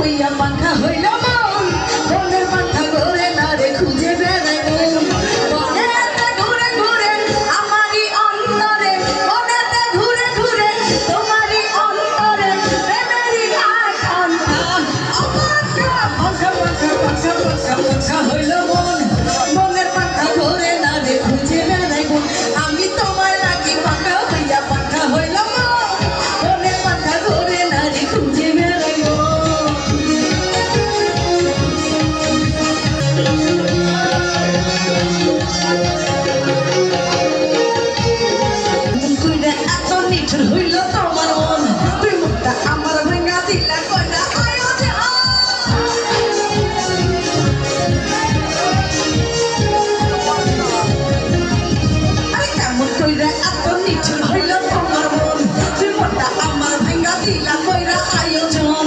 হইয়া পাখা হইল মন মনের পাখা ঘুরে না রে খুঁজে বেড়াই মনেতে ঘুরে ঘুরে আমারই অন্তরে মনেতে ঘুরে ঘুরে তোমারই অন্তরে প্রেমেরই আকাঙ্ক্ষা পাখা পাখা পাখা পাখা পাখা পাখা হইল মন মনের পাখা ঘুরে না রে খুঁজে বেড়াই আমি তোমার লাগি পাখা হইয়া পাখা হইল মন মনের পাখা ঘুরে না রে খুঁজে বেড়াই এত নিঠুর হইল তোমার মন তুই মুখটা আমার ভেঙা দিলা কইরা এত নিঠুর হইল তোমার মন তুই মুখটা আমার ভেঙা দিলা কইরা আয়োজন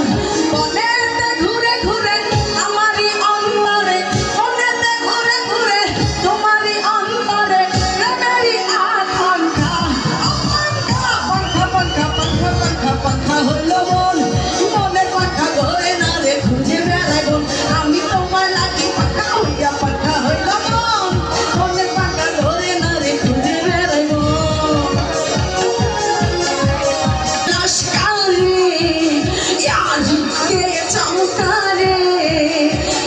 মনেতে ঘুরে ঘুরে আমারই অন্তরে মনেতে ঘুরে ঘুরে তোমারই অন্তরে প্রেমেরই আকাঙ্ক্ষা পাখা পাখা পাখা পাখা পাখা হইল মন মনের পাখা ঘরে না রে খুঁজে বেড়াই আমি তোমার লাগি পাখা হইয়া পাখা হইল মন মনের পাখা ঘরে না রে খুঁজে বেড়াই লস্কারে यार के चमकारे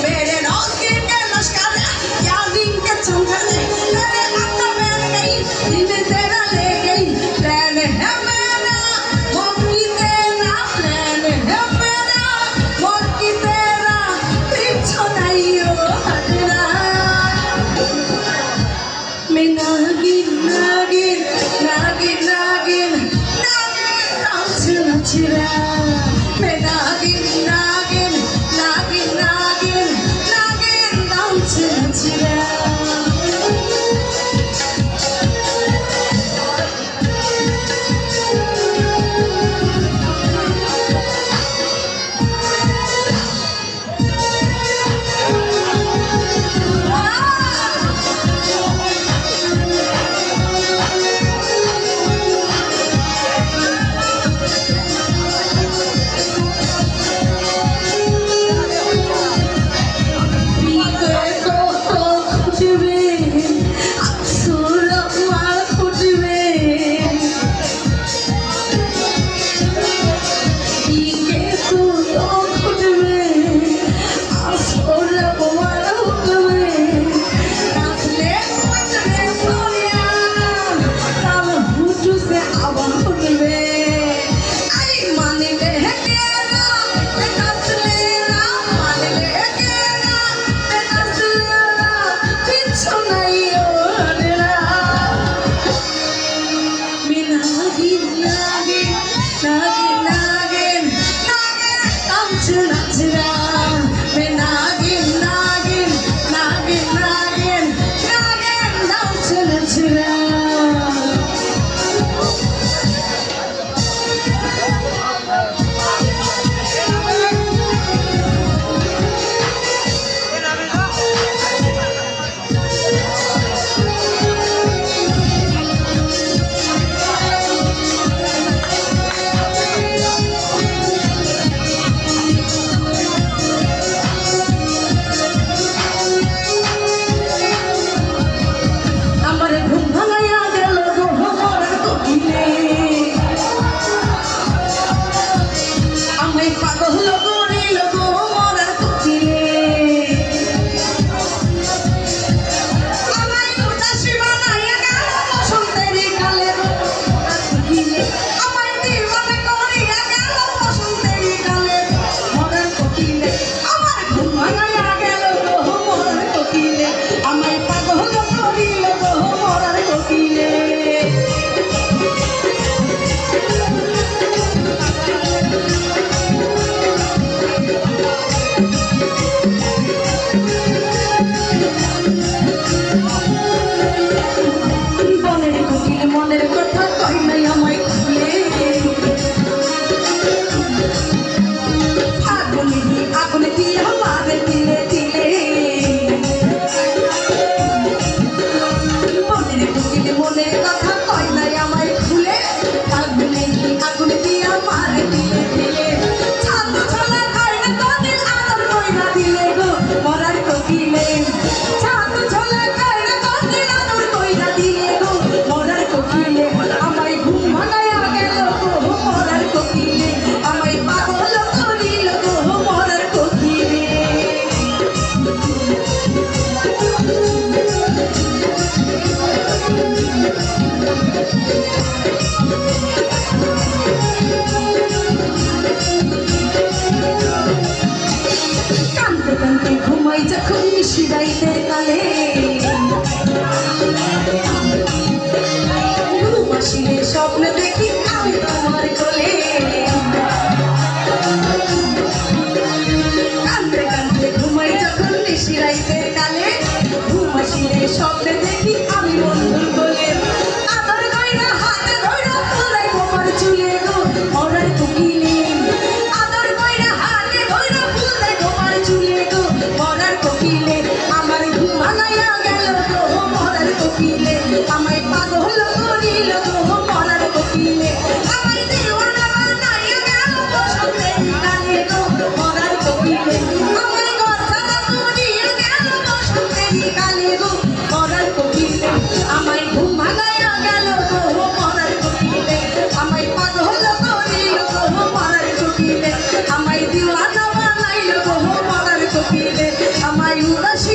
मेरे रोके के लश्कारे यार के चमकारे तेरे आका में गई दिल तेरा ले गई प्लान है मेरा मौकी तेरा प्लान है मेरा मौकी तेरा पीछे नहीं हो हटना मैं नागिन नागिन नागिन नागिन नाच नचरा मैं नागिन नागिन नागिन नागिन नागिन नाच नचरा আগুনে দিয়া মারে দিলে দিলে ছাতু ছলা খাই না নিশিরাইতের কালে ঘুমাসিলে স্বপ্ন দেখি আমি তোমার কোলে কান্দতে কান্দতে ঘুমাই যখন নিশিরাইতের কালে ঘুমাসিলে স্বপ্ন দেখি আমি বন্ধুর কোলে আদর কইরা হাতে ধইরা ফুলাই তোমার চুলে গো মরার কোকিলে আদর কইরা হাতে ধইরা ফুলাই তোমার চুলে গো মরার কোকিলে আমার ঘুম ভাঙাইয়া গেল গো মরার কোকিলে আমায় পাগল করিল গো মরার কোকিলে আমায় দেওয়ানা বানাইয়া গেল বসন্তের কালে গো মরার কোকিলে আমায় কথা করিয়া গেল বসন্তের কালে গো মরার কোকিলে আমায় ঘুম ভাঙাইয়া গেল গো মরার কোকিলে আমায় পাগল করিল গো মরার কোকিলে আমায় দিওয়ানা বানাইল গো মরার কোকিলে আমায় উদাসী